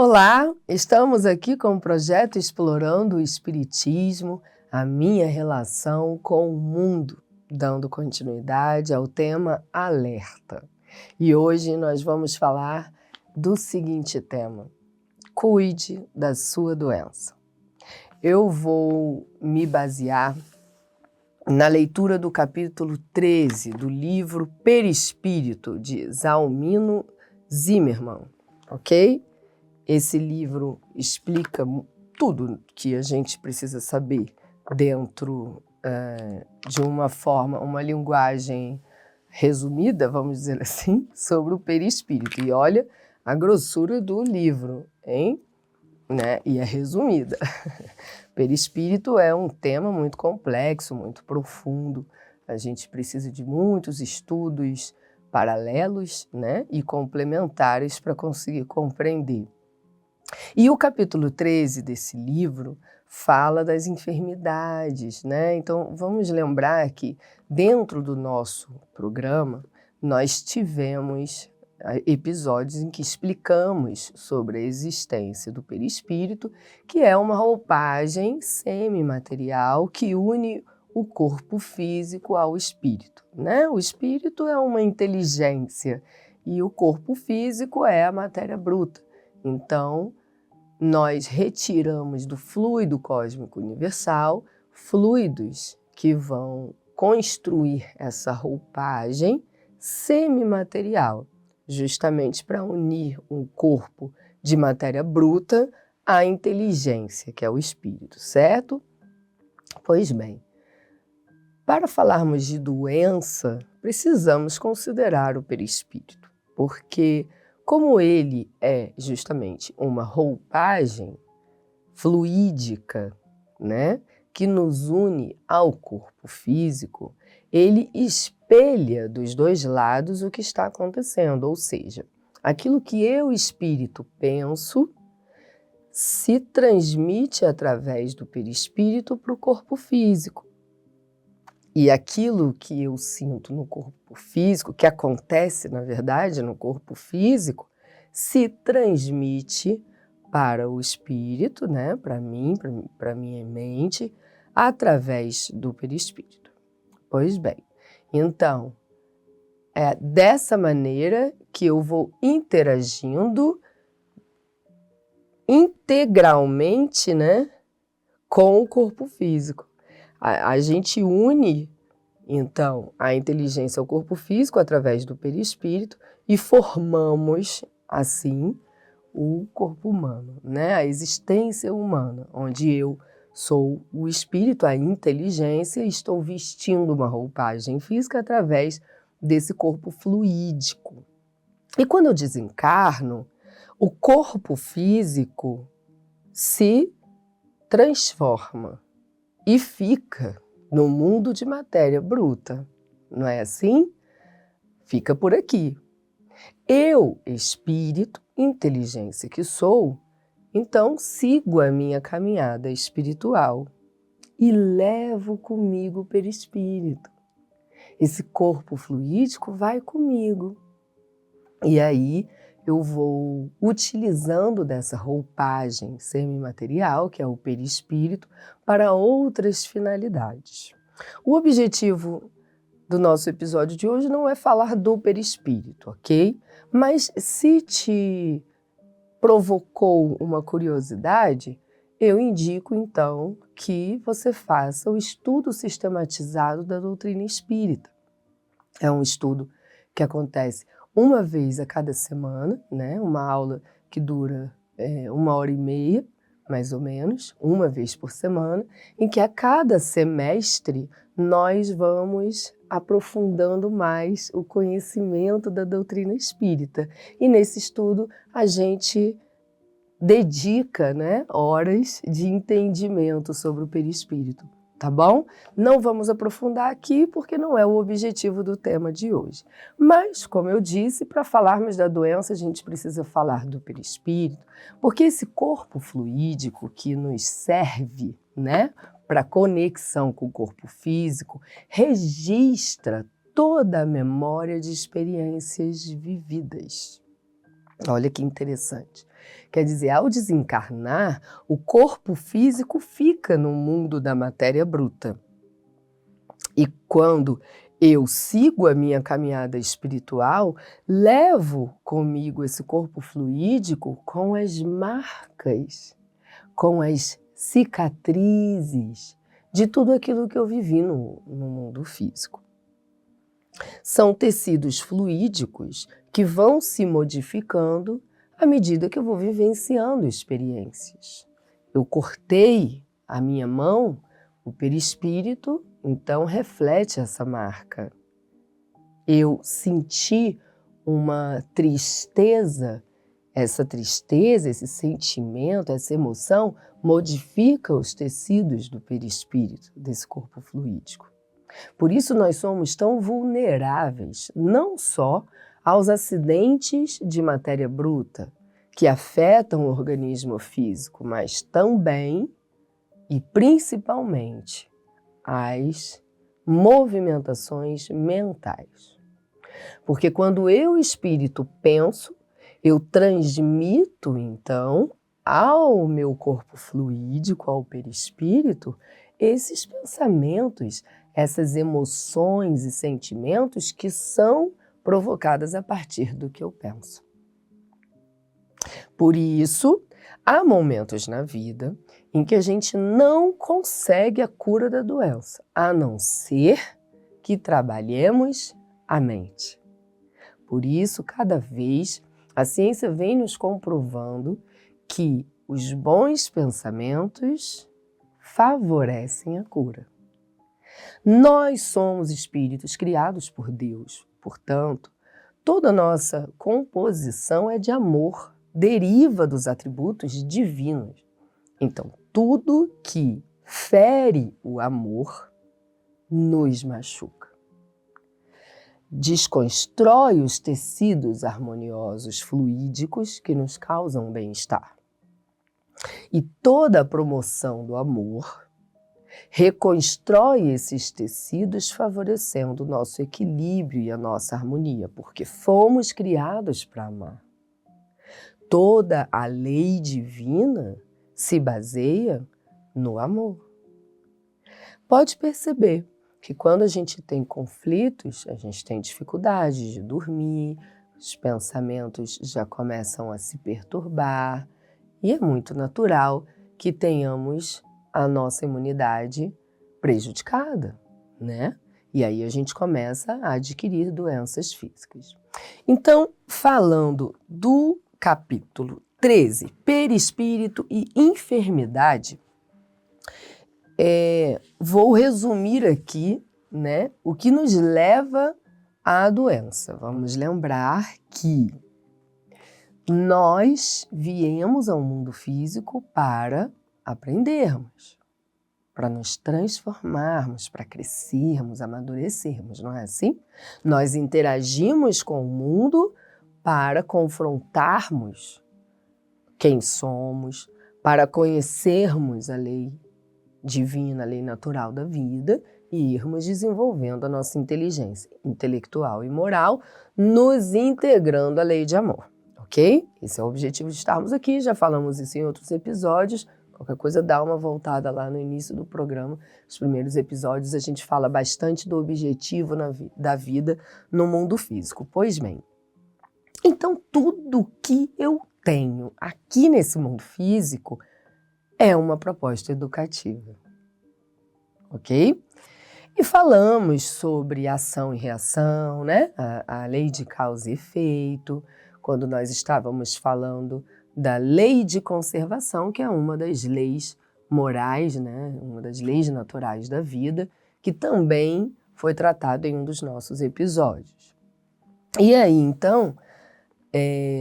Olá, estamos aqui com o projeto Explorando o Espiritismo, a minha relação com o mundo, dando continuidade ao tema Alerta. E hoje nós vamos falar do seguinte tema: cuide da sua doença. Eu vou me basear na leitura do capítulo 13 do livro Perispírito, de Zalmino Zimmermann, ok? Esse livro explica tudo que a gente precisa saber dentro de uma forma, uma linguagem resumida, vamos dizer assim, sobre o perispírito. E olha a grossura do livro, hein? Né? E é resumida. Perispírito é um tema muito complexo, muito profundo. A gente precisa de muitos estudos paralelos, né? E complementares para conseguir compreender. E o capítulo 13 desse livro fala das enfermidades, né? Então, vamos lembrar que dentro do nosso programa, nós tivemos episódios em que explicamos sobre a existência do perispírito, que é uma roupagem semimaterial que une o corpo físico ao espírito, né? O espírito é uma inteligência e o corpo físico é a matéria bruta. Então, nós retiramos do fluido cósmico universal fluidos que vão construir essa roupagem semimaterial, justamente para unir um corpo de matéria bruta à inteligência, que é o espírito, certo? Pois bem, para falarmos de doença, precisamos considerar o perispírito, porque como ele é justamente uma roupagem fluídica, né, que nos une ao corpo físico, ele espelha dos dois lados o que está acontecendo, ou seja, aquilo que eu, espírito, penso se transmite através do perispírito para o corpo físico. E aquilo que eu sinto no corpo físico, que acontece, na verdade, no corpo físico, se transmite para o espírito, né? Para mim, para minha mente, através do perispírito. Pois bem, então, é dessa maneira que eu vou interagindo integralmente, né, com o corpo físico. A gente une, então, a inteligência ao corpo físico através do perispírito e formamos, assim, o corpo humano, né? A existência humana, onde eu sou o espírito, a inteligência, e estou vestindo uma roupagem física através desse corpo fluídico. E quando eu desencarno, o corpo físico se transforma e fica no mundo de matéria bruta, não é assim? Fica por aqui. Eu, espírito, inteligência que sou, então sigo a minha caminhada espiritual e levo comigo o perispírito. Esse corpo fluídico vai comigo. E aí eu vou utilizando dessa roupagem semimaterial, que é o perispírito, para outras finalidades. O objetivo do nosso episódio de hoje não é falar do perispírito, ok? Mas se te provocou uma curiosidade, eu indico então que você faça o estudo sistematizado da doutrina espírita. É um estudo que acontece uma vez a cada semana, né? Uma aula que dura 1h30, mais ou menos, uma vez por semana, em que a cada semestre nós vamos aprofundando mais o conhecimento da doutrina espírita. E nesse estudo a gente dedica, né, horas de entendimento sobre o perispírito. Tá bom? Não vamos aprofundar aqui porque não é o objetivo do tema de hoje. Mas, como eu disse, para falarmos da doença a gente precisa falar do perispírito, porque esse corpo fluídico que nos serve, né, para conexão com o corpo físico, registra toda a memória de experiências vividas. Olha que interessante. Quer dizer, ao desencarnar, o corpo físico fica no mundo da matéria bruta. E quando eu sigo a minha caminhada espiritual, levo comigo esse corpo fluídico com as marcas, com as cicatrizes de tudo aquilo que eu vivi no mundo físico. São tecidos fluídicos que vão se modificando à medida que eu vou vivenciando experiências. Eu cortei a minha mão, o perispírito, então reflete essa marca. Eu senti uma tristeza, essa tristeza, esse sentimento, essa emoção modifica os tecidos do perispírito, desse corpo fluídico. Por isso nós somos tão vulneráveis, não só aos acidentes de matéria bruta, que afetam o organismo físico, mas também e principalmente às movimentações mentais. Porque quando eu, espírito, penso, eu transmito, então, ao meu corpo fluídico, ao perispírito, esses pensamentos, essas emoções e sentimentos que são provocadas a partir do que eu penso. Por isso, há momentos na vida em que a gente não consegue a cura da doença, a não ser que trabalhemos a mente. Por isso, cada vez, a ciência vem nos comprovando que os bons pensamentos favorecem a cura. Nós somos espíritos criados por Deus, portanto, toda a nossa composição é de amor, deriva dos atributos divinos. Então, tudo que fere o amor nos machuca. Desconstrói os tecidos harmoniosos fluídicos que nos causam bem-estar. E toda a promoção do amor reconstrói esses tecidos favorecendo o nosso equilíbrio e a nossa harmonia, porque fomos criados para amar. Toda a lei divina se baseia no amor. Pode perceber que quando a gente tem conflitos, a gente tem dificuldade de dormir, os pensamentos já começam a se perturbar e é muito natural que tenhamos a nossa imunidade prejudicada, né? E aí a gente começa a adquirir doenças físicas. Então, falando do capítulo 13, perispírito e enfermidade, vou resumir aqui, né, o que nos leva à doença. Vamos lembrar que nós viemos ao mundo físico para aprendermos, para nos transformarmos, para crescermos, amadurecermos, não é assim? Nós interagimos com o mundo para confrontarmos quem somos, para conhecermos a lei divina, a lei natural da vida e irmos desenvolvendo a nossa inteligência intelectual e moral, nos integrando à lei de amor, ok? Esse é o objetivo de estarmos aqui, já falamos isso em outros episódios. Qualquer coisa, dá uma voltada lá no início do programa. Os primeiros episódios a gente fala bastante do objetivo da vida no mundo físico. Pois bem, então tudo que eu tenho aqui nesse mundo físico é uma proposta educativa, ok? E falamos sobre ação e reação, né? A lei de causa e efeito, quando nós estávamos falando da lei de conservação, que é uma das leis morais, né? Uma das leis naturais da vida, que também foi tratado em um dos nossos episódios. E aí, então,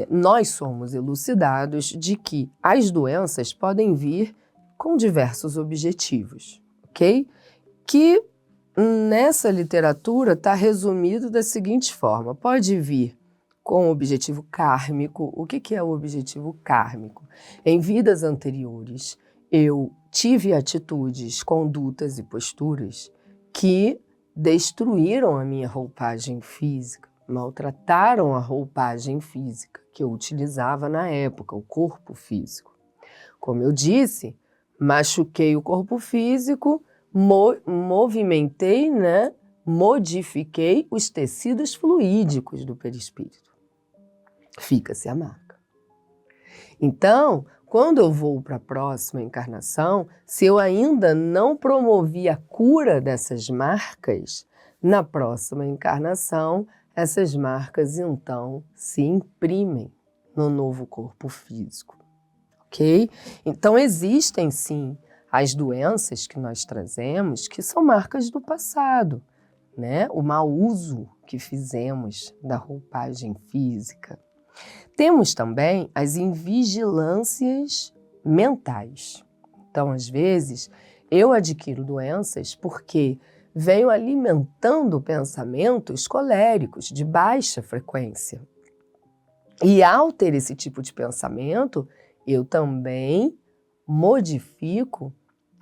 nós somos elucidados de que as doenças podem vir com diversos objetivos, ok? Que nessa literatura está resumido da seguinte forma: pode vir com o objetivo kármico. O que é o objetivo kármico? Em vidas anteriores, eu tive atitudes, condutas e posturas que destruíram a minha roupagem física. maltrataram a roupagem física que eu utilizava na época, o corpo físico. Como eu disse, machuquei o corpo físico, movimentei, né? Modifiquei os tecidos fluídicos do perispírito. Fica-se a marca. Então, quando eu vou para a próxima encarnação, se eu ainda não promovi a cura dessas marcas, na próxima encarnação, essas marcas então se imprimem no novo corpo físico, ok? Então existem sim as doenças que nós trazemos que são marcas do passado, né? O mau uso que fizemos da roupagem física. Temos também as invigilâncias mentais. Então, às vezes, eu adquiro doenças porque venho alimentando pensamentos coléricos de baixa frequência. E ao ter esse tipo de pensamento, eu também modifico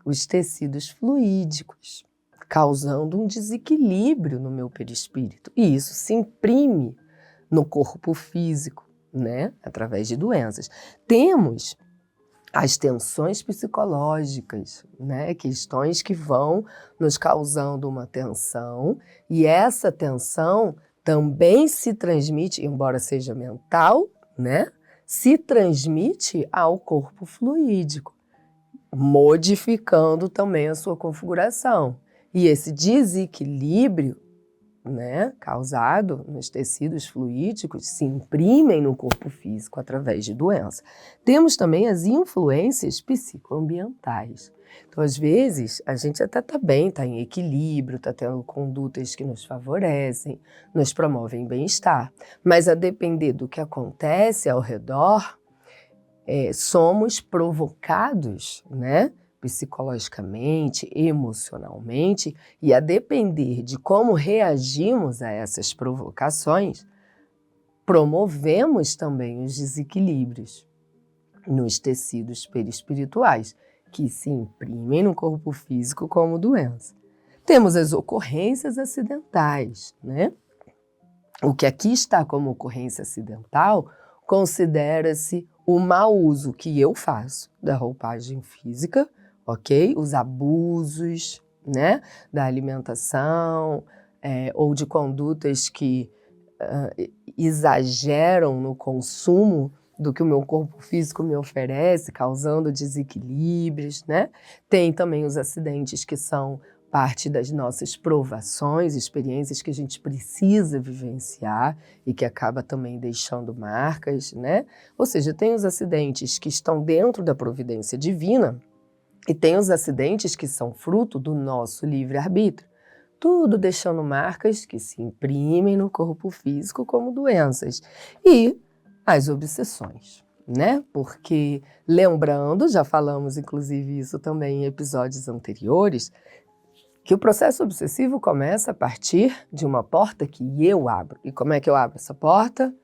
os tecidos fluídicos, causando um desequilíbrio no meu perispírito. E isso se imprime no corpo físico, né? Através de doenças. Temos as tensões psicológicas, né? Questões que vão nos causando uma tensão, e essa tensão também se transmite, embora seja mental, né? Se transmite ao corpo fluídico, modificando também a sua configuração. E esse desequilíbrio, né, causado nos tecidos fluídicos se imprimem no corpo físico através de doença. Temos também as influências psicoambientais. Então, às vezes, a gente até está bem, está em equilíbrio, está tendo condutas que nos favorecem, nos promovem bem-estar, mas a depender do que acontece ao redor, somos provocados, né? Psicologicamente, emocionalmente, e a depender de como reagimos a essas provocações, promovemos também os desequilíbrios nos tecidos perispirituais, que se imprimem no corpo físico como doença. Temos as ocorrências acidentais, né? O que aqui está como ocorrência acidental considera-se o mau uso que eu faço da roupagem física, ok? Os abusos, né, da alimentação, ou de condutas que exageram no consumo do que o meu corpo físico me oferece, causando desequilíbrios, né? Tem também os acidentes que são parte das nossas provações, experiências que a gente precisa vivenciar e que acaba também deixando marcas, né? Ou seja, tem os acidentes que estão dentro da providência divina e tem os acidentes que são fruto do nosso livre-arbítrio. Tudo deixando marcas que se imprimem no corpo físico como doenças. E as obsessões, né? Porque, lembrando, já falamos inclusive isso também em episódios anteriores, que o processo obsessivo começa a partir de uma porta que eu abro. E como é que eu abro essa porta?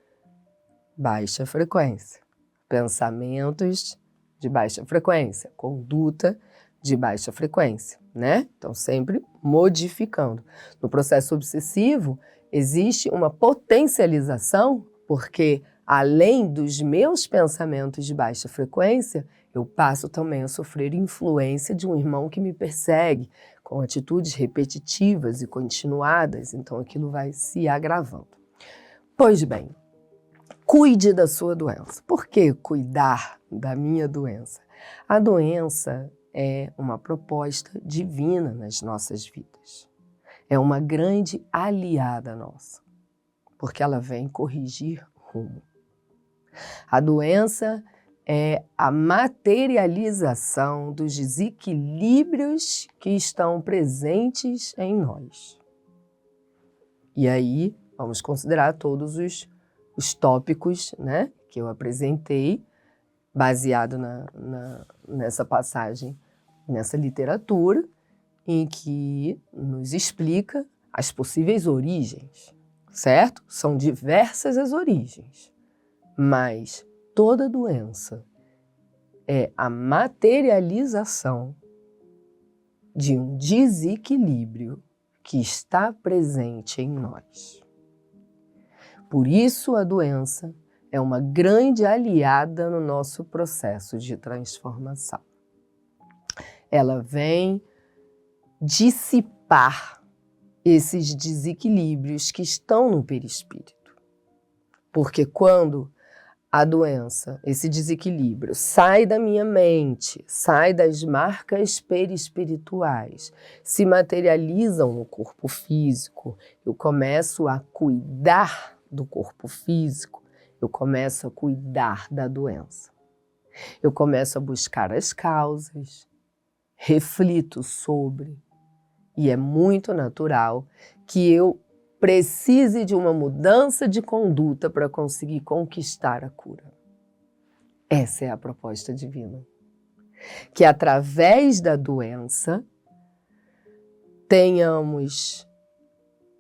Baixa frequência. Pensamentos de baixa frequência, conduta de baixa frequência, né? Então, sempre modificando. No processo obsessivo, existe uma potencialização, porque além dos meus pensamentos de baixa frequência, eu passo também a sofrer influência de um irmão que me persegue, com atitudes repetitivas e continuadas, então aquilo vai se agravando. Pois bem, cuide da sua doença. Por que cuidar da minha doença? A doença é uma proposta divina nas nossas vidas. É uma grande aliada nossa, porque ela vem corrigir rumo. A doença é a materialização dos desequilíbrios que estão presentes em nós. E aí, vamos considerar todos os tópicos, né, que eu apresentei, baseado nessa passagem, nessa literatura, em que nos explica as possíveis origens, certo? São diversas as origens, mas toda doença é a materialização de um desequilíbrio que está presente em nós. Por isso a doença é uma grande aliada no nosso processo de transformação. Ela vem dissipar esses desequilíbrios que estão no perispírito. Porque quando a doença, esse desequilíbrio, sai da minha mente, sai das marcas perispirituais, se materializam no corpo físico, eu começo a cuidar do corpo físico, eu começo a cuidar da doença. Eu começo a buscar as causas, reflito sobre, e é muito natural que eu precise de uma mudança de conduta para conseguir conquistar a cura. Essa é a proposta divina. Que através da doença tenhamos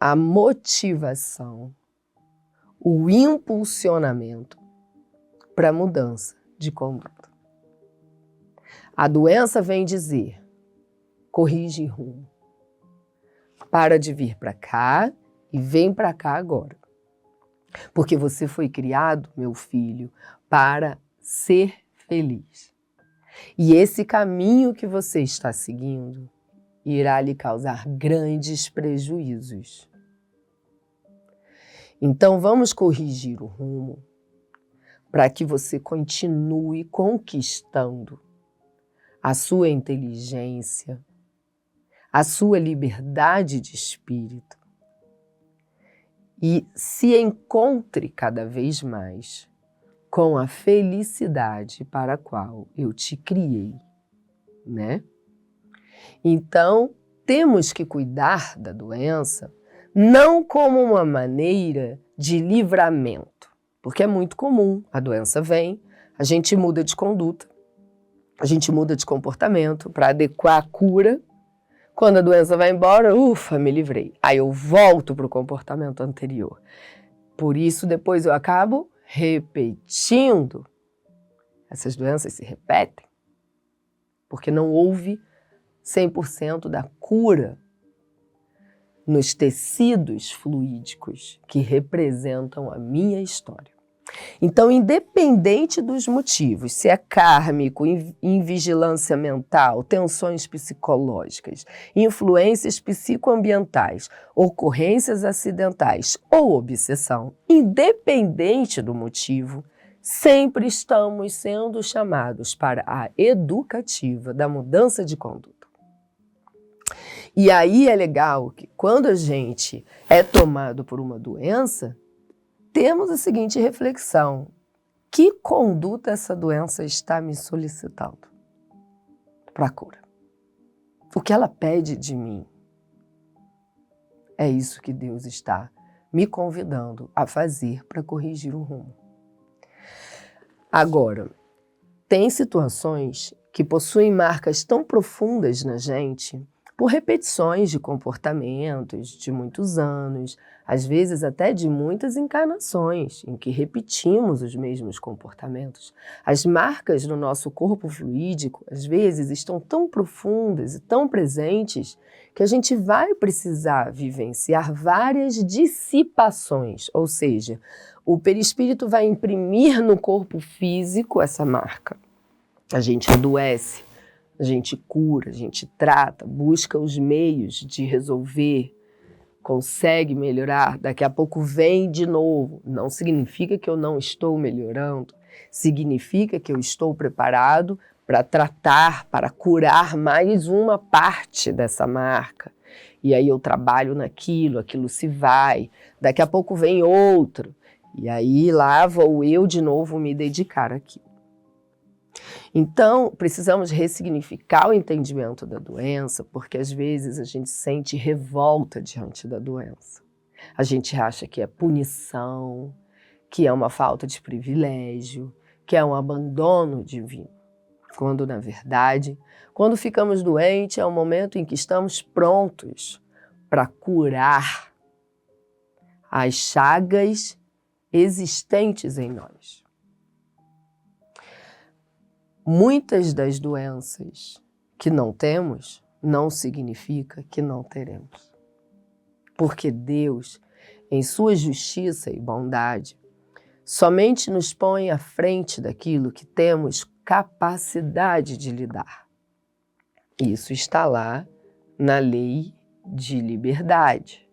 a motivação, o impulsionamento para a mudança de conduta. A doença vem dizer, corrige rumo. Para de vir para cá e vem para cá agora. Porque você foi criado, meu filho, para ser feliz. E esse caminho que você está seguindo irá lhe causar grandes prejuízos. Então vamos corrigir o rumo para que você continue conquistando a sua inteligência, a sua liberdade de espírito e se encontre cada vez mais com a felicidade para a qual eu te criei, né? Então, temos que cuidar da doença não como uma maneira de livramento, porque é muito comum, a doença vem, a gente muda de conduta, a gente muda de comportamento para adequar a cura. Quando a doença vai embora, ufa, me livrei. Aí eu volto para o comportamento anterior. Por isso, depois eu acabo repetindo. Essas doenças se repetem, porque não houve 100% da cura nos tecidos fluídicos que representam a minha história. Então, independente dos motivos, se é kármico, invigilância mental, tensões psicológicas, influências psicoambientais, ocorrências acidentais ou obsessão, independente do motivo, sempre estamos sendo chamados para a educativa da mudança de conduta. E aí é legal que quando a gente é tomado por uma doença, temos a seguinte reflexão: que conduta essa doença está me solicitando para a cura? O que ela pede de mim? É isso que Deus está me convidando a fazer para corrigir o rumo. Agora, tem situações que possuem marcas tão profundas na gente, por repetições de comportamentos de muitos anos, às vezes até de muitas encarnações, em que repetimos os mesmos comportamentos. As marcas no nosso corpo fluídico, às vezes, estão tão profundas e tão presentes que a gente vai precisar vivenciar várias dissipações, ou seja, o perispírito vai imprimir no corpo físico essa marca. A gente adoece, a gente cura, a gente trata, busca os meios de resolver, consegue melhorar, daqui a pouco vem de novo. Não significa que eu não estou melhorando, significa que eu estou preparado para tratar, para curar mais uma parte dessa marca. E aí eu trabalho naquilo, aquilo se vai, daqui a pouco vem outro, e aí lá vou eu de novo me dedicar àquilo. Então, precisamos ressignificar o entendimento da doença, porque às vezes a gente sente revolta diante da doença. A gente acha que é punição, que é uma falta de privilégio, que é um abandono divino. Quando, na verdade, quando ficamos doentes, é o momento em que estamos prontos para curar as chagas existentes em nós. Muitas das doenças que não temos não significa que não teremos. Porque Deus, em sua justiça e bondade, somente nos põe à frente daquilo que temos capacidade de lidar. Isso está lá na lei de liberdade,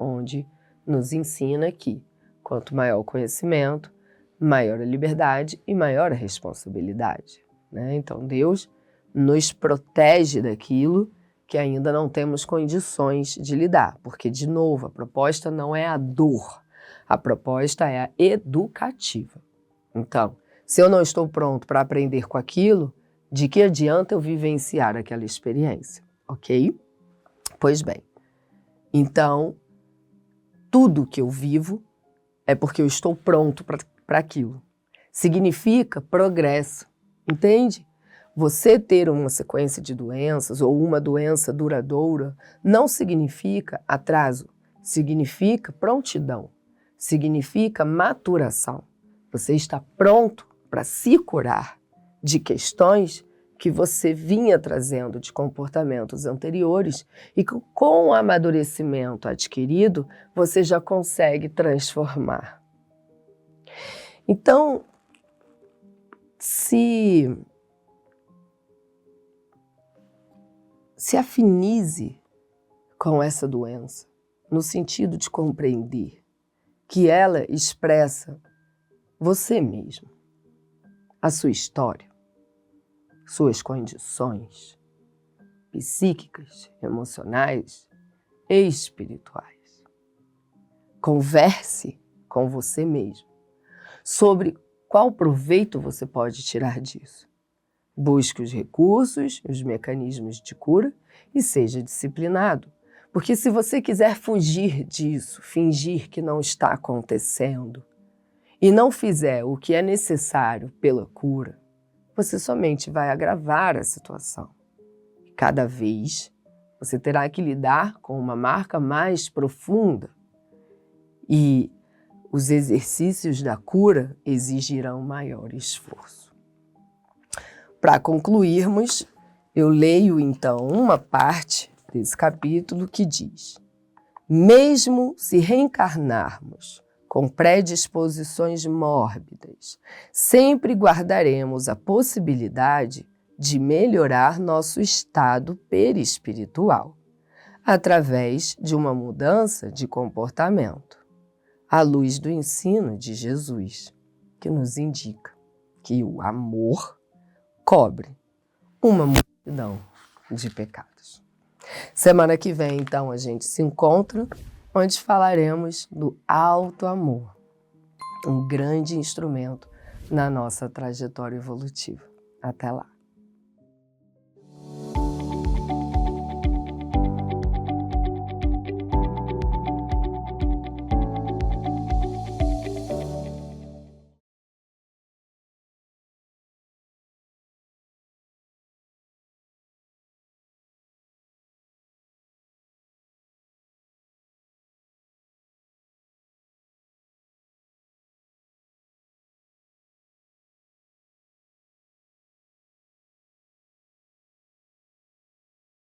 onde nos ensina que quanto maior o conhecimento, maior a liberdade e maior a responsabilidade, né? Então Deus nos protege daquilo que ainda não temos condições de lidar, porque, de novo, a proposta não é a dor, a proposta é a educativa. Então, se eu não estou pronto para aprender com aquilo, de que adianta eu vivenciar aquela experiência, ok? Pois bem, então, tudo que eu vivo é porque eu estou pronto para aquilo. Significa progresso, entende? Você ter uma sequência de doenças ou uma doença duradoura não significa atraso, significa prontidão, significa maturação. Você está pronto para se curar de questões que você vinha trazendo de comportamentos anteriores e que, com o amadurecimento adquirido, você já consegue transformar. Então, se afinize com essa doença, no sentido de compreender que ela expressa você mesmo, a sua história, suas condições psíquicas, emocionais e espirituais. Converse com você mesmo sobre qual proveito você pode tirar disso. Busque os recursos, os mecanismos de cura e seja disciplinado. Porque se você quiser fugir disso, fingir que não está acontecendo e não fizer o que é necessário pela cura, você somente vai agravar a situação. Cada vez você terá que lidar com uma marca mais profunda e os exercícios da cura exigirão maior esforço. Para concluirmos, eu leio então uma parte desse capítulo que diz: mesmo se reencarnarmos com predisposições mórbidas, sempre guardaremos a possibilidade de melhorar nosso estado perispiritual, através de uma mudança de comportamento, à luz do ensino de Jesus, que nos indica que o amor cobre uma multidão de pecados. Semana que vem, então, a gente se encontra, onde falaremos do alto amor, um grande instrumento na nossa trajetória evolutiva. Até lá!